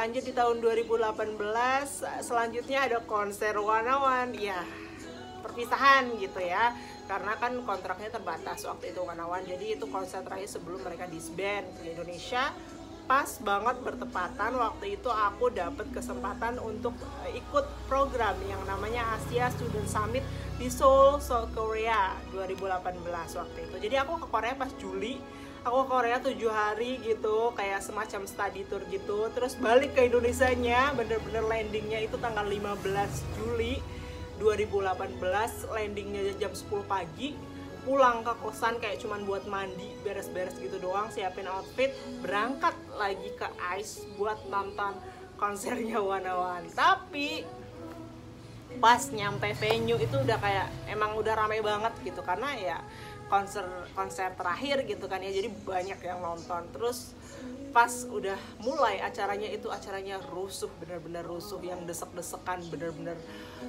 lanjut di tahun 2018, selanjutnya ada konser Wanawan. Ya, perpisahan gitu ya, karena kan kontraknya terbatas waktu itu Wanawan. Jadi itu konser terakhir sebelum mereka disband di Indonesia. Pas banget bertepatan waktu itu aku dapat kesempatan untuk ikut program yang namanya Asia Student Summit di Seoul, South Korea 2018 waktu itu. Jadi aku ke Korea pas Juli. Aku ke Korea 7 hari gitu, kayak semacam study tour gitu. Terus balik ke Indonesianya, bener-bener landingnya itu tanggal 15 Juli 2018, landingnya jam 10 pagi. Pulang ke kosan kayak cuman buat mandi, beres-beres gitu doang, siapin outfit, berangkat lagi ke ICE buat nonton konsernya Wanawan. Tapi pas nyampe venue itu udah kayak emang udah ramai banget gitu, karena ya konser terakhir gitu kan ya, jadi banyak yang nonton. Terus pas udah mulai acaranya itu, acaranya rusuh, bener-bener rusuh, yang desek-desekan bener-bener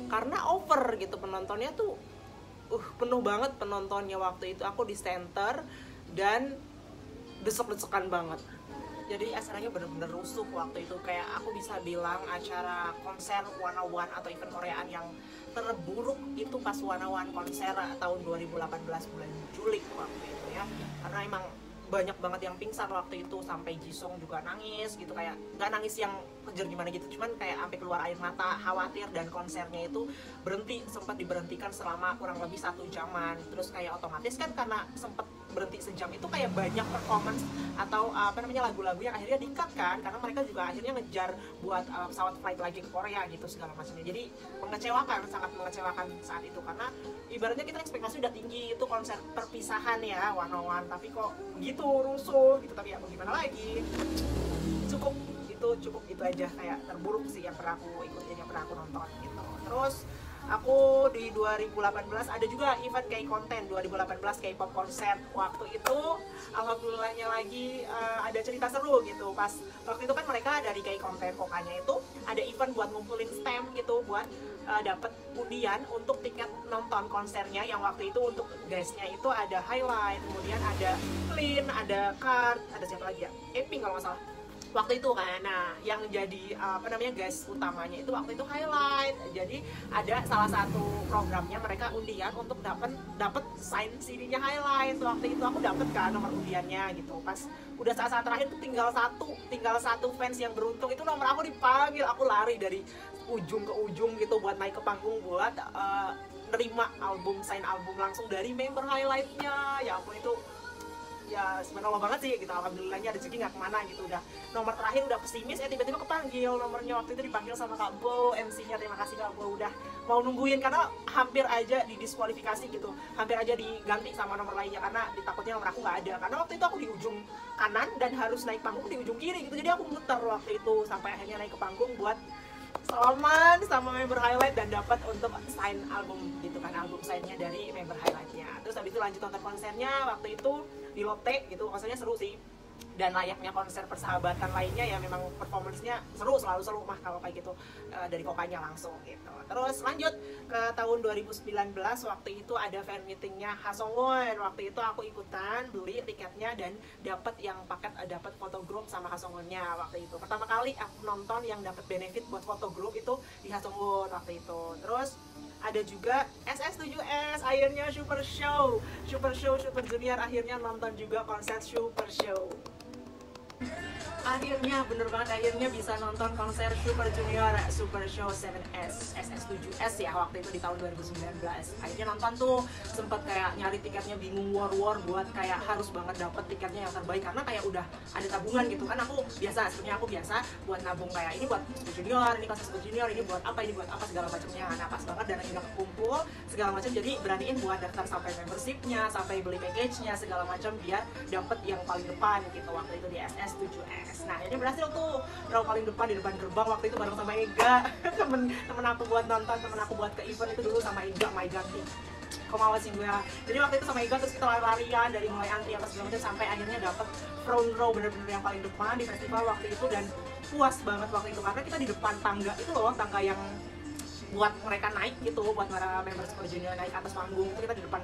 karena over gitu penontonnya tuh. Penuh banget penontonnya waktu itu. Aku di center dan desek-desekan banget. Jadi acaranya bener-bener rusuh waktu itu. Kayak aku bisa bilang acara konser Wanawan atau event Koreaan yang terburuk itu pas Wanawan konser tahun 2018 bulan Juli waktu itu ya. Karena emang banyak banget yang pingsan waktu itu, sampai Jisung juga nangis gitu, kayak nggak nangis yang kejer gimana gitu, cuman kayak sampai keluar air mata, khawatir, dan konsernya itu sempat diberhentikan selama kurang lebih 1 jaman. Terus kayak otomatis kan karena sempat berhenti sejam itu kayak banyak performance atau lagu-lagu yang akhirnya di-cut kan, karena mereka juga akhirnya ngejar buat pesawat flight lagi ke Korea gitu segala macamnya. Jadi mengecewakan, sangat mengecewakan saat itu, karena ibaratnya kita ekspektasi udah tinggi, itu konser perpisahan ya Wanawan, tapi kok gitu rusuh gitu. Tapi ya mau gimana lagi, cukup itu aja, kayak terburuk sih yang pernah aku ikutin, yang pernah aku nonton gitu. Terus aku di 2018 ada juga event K-Content 2018 K-pop concert. Waktu itu alhamdulillahnya lagi ada cerita seru gitu. Pas waktu itu kan mereka dari K-Content pokoknya itu ada event buat ngumpulin stamp gitu, buat dapat undian untuk tiket nonton konsernya. Yang waktu itu untuk guestnya itu ada Highlight, kemudian ada Clean, ada Card, ada siapa lagi ya, Eping kalau nggak salah waktu itu kan. Nah, yang jadi guys utamanya itu waktu itu Highlight. Jadi ada salah satu programnya mereka undian untuk dapat sign CD-nya Highlight. Waktu itu aku dapat kan nomor undiannya gitu. Pas udah saat terakhir tuh tinggal satu fans yang beruntung, itu nomor aku dipanggil. Aku lari dari ujung ke ujung gitu buat naik ke panggung buat nerima sign album langsung dari member Highlight-nya. Ya ampun, itu ya subhanallah banget sih gitu. Alhamdulillahnya rezeki nggak kemana gitu. Udah nomor terakhir udah pesimis, tiba-tiba kepanggil nomornya. Waktu itu dipanggil sama Kak Bo, MC-nya. Terima kasih Kak Bo, udah mau nungguin karena hampir aja didiskualifikasi gitu, hampir aja diganti sama nomor lainnya karena ditakutnya nomor aku nggak ada. Karena waktu itu aku di ujung kanan dan harus naik panggung di ujung kiri gitu, jadi aku muter waktu itu sampai akhirnya naik ke panggung buat salaman sama member Highlight dan dapat untuk sign album gitu kan, album signnya dari member Highlightnya. Terus habis itu lanjut nonton konsernya waktu itu di Lotte gitu. Konsernya seru sih, dan layaknya konser persahabatan lainnya ya, memang performance-nya selalu seru mah kalau kayak gitu, dari kokanya langsung gitu. Terus lanjut ke tahun 2019, waktu itu ada fan meetingnya Hasongwon. Waktu itu aku ikutan beli tiketnya dan dapat yang paket, dapat foto group sama Hasongwonnya. Waktu itu pertama kali aku nonton yang dapat benefit buat foto group itu di Hasongwon waktu itu. Terus ada juga SS7S, akhirnya Super Junior akhirnya nonton juga konser Super Show. Akhirnya, bener banget, akhirnya bisa nonton konser Super Junior Super Show 7S, SS7S ya waktu itu di tahun 2019. Akhirnya nonton tuh, sempet kayak nyari tiketnya bingung, war buat kayak harus banget dapet tiketnya yang terbaik, karena kayak udah ada tabungan gitu kan. Sebenarnya aku biasa buat nabung kayak ini buat Super Junior, ini konser Super Junior, ini buat apa segala macamnya. Nah pas banget dana udah kekumpul segala macam, jadi beraniin buat daftar sampai membershipnya, sampai beli package-nya segala macam biar dapet yang paling depan gitu waktu itu di SS7S. Nah ini berhasil tuh, row paling depan di depan gerbang waktu itu bareng sama Ega. temen aku buat nonton, temen aku buat ke event itu dulu sama Ega, my god nih kok mawasin gue. Jadi waktu itu sama Ega terus kita lari-larian dari mulai antri apa segala macam sampai akhirnya dapet front row bener-bener yang paling depan di festival waktu itu. Dan puas banget waktu itu karena kita di depan tangga itu loh, tangga yang buat mereka naik gitu, buat para member Super Junior naik atas panggung itu kita di depan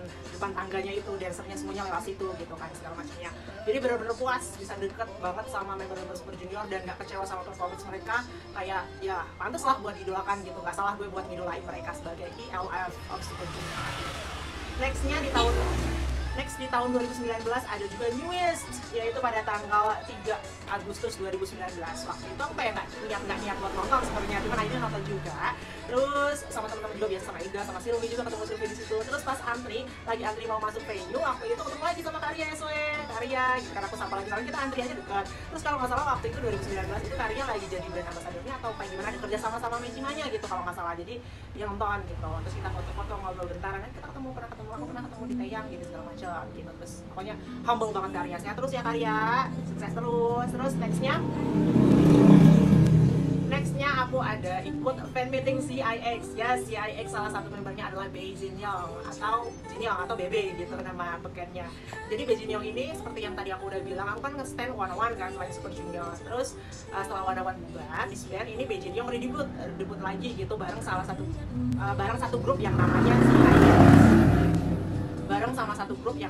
tangganya itu, dancernya semuanya lewat situ gitu kan segala macamnya. Jadi benar-benar puas, bisa deket banget sama member-member Super Junior dan nggak kecewa sama performance mereka. Kayak ya pantas lah buat idolakan gitu, nggak salah gue buat ngidolain mereka sebagai ELF of Super Junior. Next di tahun 2019 ada juga Newest, yaitu pada tanggal 3 Agustus 2019. Waktu itu aku kayak nggak niat buat nonton sebenarnya, cuman akhirnya nonton juga. Terus sama teman-teman juga, biasa sama Ida, sama Silvi juga, ketemu Silvi di situ. Terus pas lagi antri mau masuk venue, waktu itu ketemu lagi sama Karya Karya, gitu kan aku sapa lagi, soalnya kita antriannya dekat. Terus kalau nggak salah waktu itu 2019 itu Karya lagi jadi brand ambassadornya atau kayak gimana, kerja sama Mejimanya gitu kalau nggak salah. Jadi dia nonton gitu, terus kita foto-foto, ngobrol bentar, kan kita aku pernah ketemu di Tayang gitu segala macam gitu. Terus pokoknya humble banget Karya, sehat terus ya Karya, sukses terus nextnya aku ada ikut fan meeting CIX ya. CIX salah satu membernya adalah Bae Jin Young atau Bebe gitu nama pekernya. Jadi Bae Jin Young ini seperti yang tadi aku udah bilang, aku kan nge-stand one-on-one kan selain Super Junior. Terus setelah one-on-one bubar, di band ini Bae Jin Young debut lagi gitu bareng satu grup yang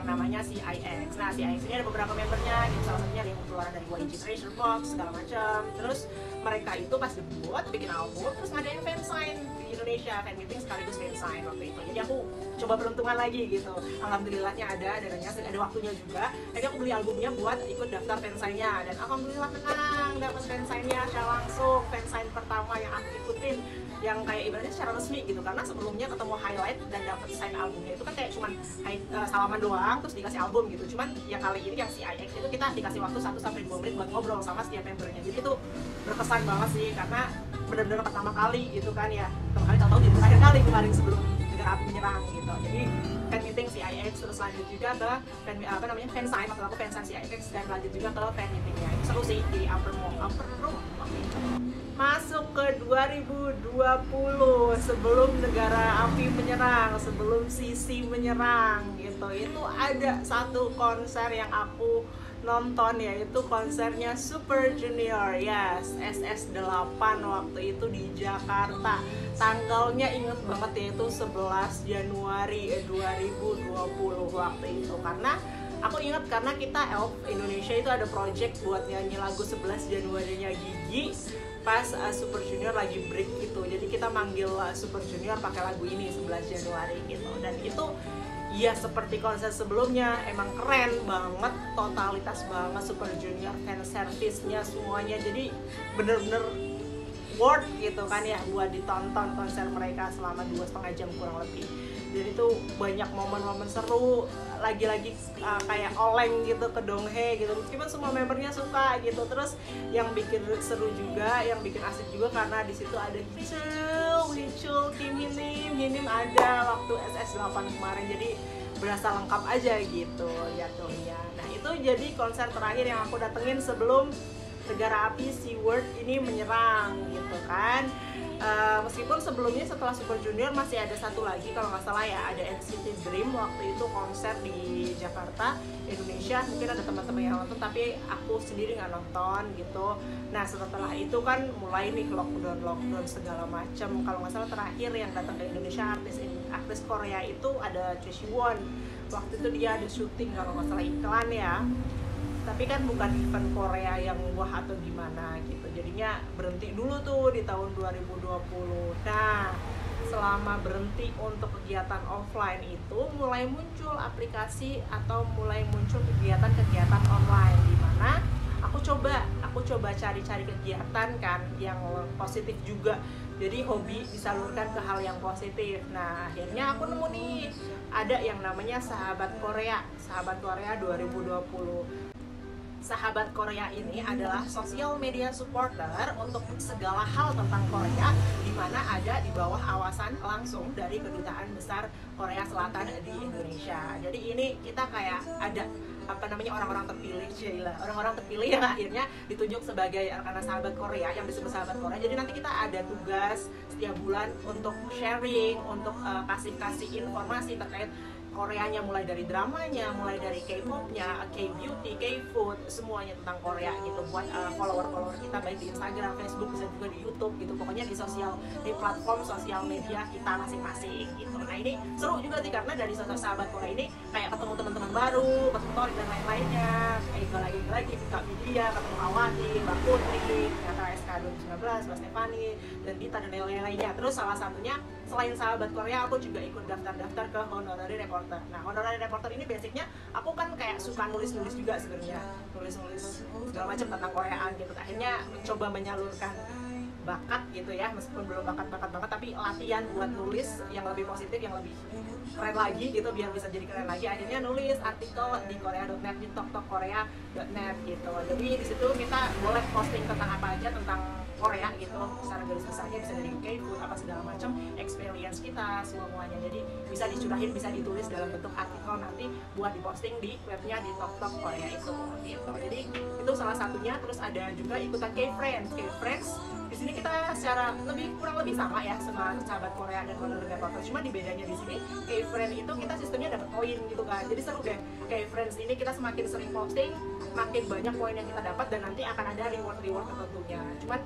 namanya CIX. Nah, CIX ini ada beberapa membernya gitu, salah satunya ada yang keluaran dari YG Treasure Box segala macam. Terus mereka itu pas debut bikin album, terus ngadain fansign di Indonesia, fan meeting sekaligus fansign waktu itu. Jadi aku coba peruntungan lagi gitu. Alhamdulillahnya ada dananya, ada waktunya juga. Jadi aku beli albumnya buat ikut daftar fansignnya, dan alhamdulillah menang, dapat fansignnya secara langsung. Fansign pertama yang aku ikutin, yang kayak ibaratnya secara resmi gitu, karena sebelumnya ketemu highlight dan dapat sign albumnya itu kan kayak cuman salaman doang terus dikasih album gitu. Cuman yang kali ini yang CIX itu kita dikasih waktu 1-2 menit buat ngobrol sama setiap membernya. Jadi itu berkesan banget sih, karena benar-benar pertama kali gitu kan ya, tahu-tahu di terakhir kali kemarin sebelum Negara Api Menyerang gitu. Jadi fan meeting CIX, terus lanjut juga ke fansign, maksud aku fansign CIX, dan lanjut juga ke fan meetingnya. Itu seru sih di upper room. Masuk ke 2020, sebelum Negara Api Menyerang, sebelum Sisi menyerang gitu, itu ada satu konser yang aku nonton, yaitu konsernya Super Junior, yes, SS8 waktu itu di Jakarta. Tanggalnya inget banget, yaitu 11 Januari 2020 waktu itu. Karena aku ingat karena kita ELF Indonesia itu ada project buat nyanyi lagu 11 Januari-nya Gigi pas Super Junior lagi break gitu. Jadi kita manggil Super Junior pakai lagu ini 11 Januari gitu. Dan itu ya seperti konser sebelumnya, emang keren banget, totalitas banget Super Junior, fan service-nya semuanya. Jadi bener-bener worth gitu kan ya buat ditonton konser mereka selama 2,5 jam kurang lebih. Jadi itu banyak momen-momen seru, lagi-lagi kayak oleng gitu ke Donghae gitu, meskipun semua membernya suka gitu. Terus yang bikin seru juga, yang bikin asik juga karena di situ ada Hicul, Kim Hinim ada waktu SS8 kemarin, jadi berasa lengkap aja gitu jatuhnya. Nah itu jadi konser terakhir yang aku datengin sebelum Negara Api SeaWorld ini menyerang gitu kan. Meskipun sebelumnya setelah Super Junior masih ada satu lagi kalau nggak salah ya, ada NCT Dream waktu itu konser di Jakarta, Indonesia. Mungkin ada teman-teman yang nonton tapi aku sendiri nggak nonton gitu. Nah setelah itu kan mulai nih lockdown segala macam. Kalau nggak salah terakhir yang datang ke Indonesia artis Korea itu ada Choi Siwon. Waktu itu dia ada syuting kalau nggak salah iklan ya, tapi kan bukan event Korea yang wah atau gimana gitu, jadinya berhenti dulu tuh di tahun 2020. Nah selama berhenti untuk kegiatan offline itu mulai muncul aplikasi atau mulai muncul kegiatan online, di mana aku coba cari-cari kegiatan kan yang positif juga, jadi hobi disalurkan ke hal yang positif. Nah akhirnya aku nemu nih ada yang namanya Sahabat Korea 2020. Sahabat Korea ini adalah sosial media supporter untuk segala hal tentang Korea, di mana ada di bawah awasan langsung dari Kedutaan Besar Korea Selatan di Indonesia. Jadi ini kita kayak ada orang-orang terpilih yang akhirnya ditunjuk sebagai karena sahabat Korea, yang disebut sahabat Korea. Jadi nanti kita ada tugas setiap bulan untuk sharing, untuk kasih informasi terkait Koreanya, mulai dari dramanya, mulai dari K-popnya, K-beauty, K-food, semuanya tentang Korea gitu buat follower-follower kita baik di Instagram, Facebook, bisa juga di YouTube gitu. Pokoknya di platform sosial media kita masing-masing gitu. Nah ini seru juga sih karena dari sosok sahabat Korea ini kayak ketemu teman-teman baru, ketemu Tori dan lain-lainnya, kayak lagi Kak Vidya, ketemu Awati, Mbak Putri, ternyata SK 2019, Mbak Stefani, dan Dita dan lain-lainnya. Terus salah satunya selain sahabat Korea, aku juga ikut daftar-daftar ke Honorary Reporter. Nah, Honorary Reporter ini basicnya aku kan kayak suka nulis-nulis juga sebenarnya, nulis-nulis segala macam tentang Koreaan gitu. Akhirnya mencoba menyalurkan bakat gitu ya, meskipun belum bakat-bakat banget, tapi latihan buat nulis yang lebih positif, yang lebih keren lagi gitu, biar bisa jadi keren lagi. Akhirnya nulis artikel di korea.net, di tokkorea.net gitu. Jadi di situ kita boleh posting tentang apa aja tentang Korea gitu, secara garis besarnya bisa dari K-food apa segala macam, experience kita semuanya. Jadi bisa dicurahin, bisa ditulis dalam bentuk artikel nanti buat diposting di webnya di Tok Korea itu gitu. Jadi itu salah satunya. Terus ada juga ikutan K-Friends. Di sini kita secara kurang lebih sama ya sama sahabat Korea dan Honorary Reporter. Cuma di bedanya di sini K-Friends itu kita sistemnya dapat poin gitu kan. Jadi seru deh. K-Friends ini kita semakin sering posting, makin banyak poin yang kita dapat dan nanti akan ada reward tertentunya. Cuman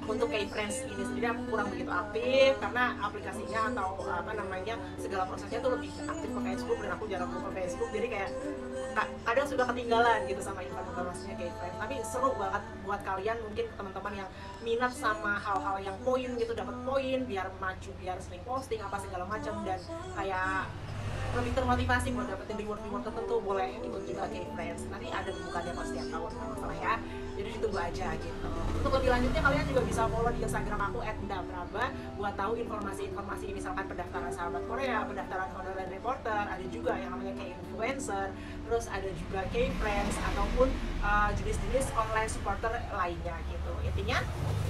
untuk K-Friends ini sendiri aku kurang begitu aktif karena aplikasinya atau apa namanya segala prosesnya tuh lebih aktif ke Facebook dan aku jarang buka Facebook, jadi kayak kadang sudah ketinggalan gitu sama informasinya K-Friends. Tapi seru banget buat kalian, mungkin teman-teman yang minat sama hal-hal yang poin gitu, dapat poin biar maju, biar sering posting apa segala macam, dan kayak lebih termotivasi buat dapetin reward tertentu, boleh ikut juga K-Friends. Nanti ada pembukaannya pas setiap tahun kalau salah ya, jadi ditunggu aja gitu. Untuk lebih lanjutnya kalian juga bisa follow di Instagram aku @ndapraba buat tahu informasi-informasi misalkan pendaftaran sahabat Korea, pendaftaran Honorary Reporter, ada juga yang namanya K-Influencer, terus ada juga K-Friends ataupun jenis-jenis online supporter lainnya gitu. Intinya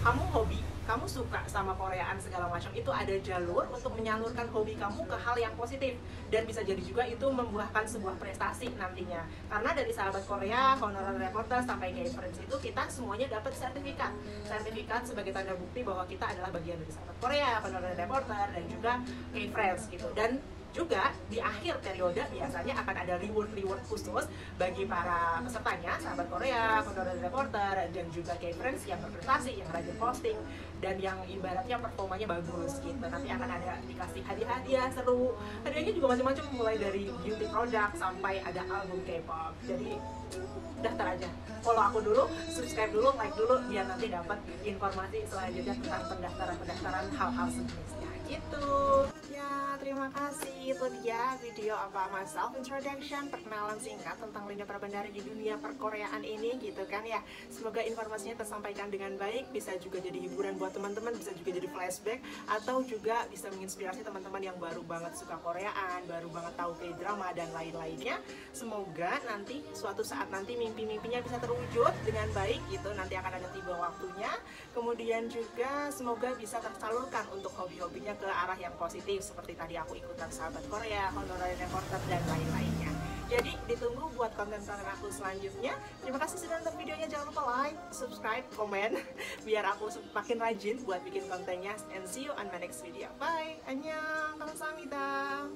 kamu hobi, kamu suka sama Koreaan segala macam, itu ada jalur untuk menyalurkan hobi kamu ke hal yang positif, dan bisa jadi juga itu membuahkan sebuah prestasi nantinya. Karena dari sahabat Korea, Honorary Reporter sampai K-Friends itu kita semuanya dapat sertifikat sebagai tanda bukti bahwa kita adalah bagian dari sahabat Korea, Honorary Reporter, dan juga K-Friends gitu. Dan juga di akhir periode biasanya akan ada reward khusus bagi para pesertanya, sahabat Korea, Honorary Reporter, dan juga K-Friends yang berprestasi, yang rajin posting, dan yang ibaratnya performanya bagus gitu. Nanti akan ada dikasih hadiah seru. Hadiahnya juga macam-macam, mulai dari beauty product sampai ada album K-pop. Jadi daftar aja, follow aku dulu, subscribe dulu, like dulu, biar nanti dapat informasi selanjutnya tentang pendaftaran hal-hal sejenisnya gitu. Ya, terima kasih. Itu dia video self introduction, perkenalan singkat tentang Linda Prabandari di dunia perkoreaan ini gitu kan ya. Semoga informasinya tersampaikan dengan baik, bisa juga jadi hiburan buat teman-teman, bisa juga jadi flashback, atau juga bisa menginspirasi teman-teman yang baru banget suka Koreaan, baru banget tahu K-drama dan lain-lainnya. Semoga nanti suatu saat nanti mimpi-mimpinya bisa terwujud dengan baik gitu. Nanti akan ada tiba waktunya. Kemudian juga semoga bisa tersalurkan untuk hobi-hobinya ke arah yang positif, seperti tadi aku ikutan sahabat Korea, Honorary Reporter, dan lain-lainnya. Jadi ditunggu buat konten-konten aku selanjutnya. Terima kasih sudah nonton videonya, jangan lupa like, subscribe, komen biar aku makin rajin buat bikin kontennya. And see you on my next video. Bye, annyeong, kamsahamnida.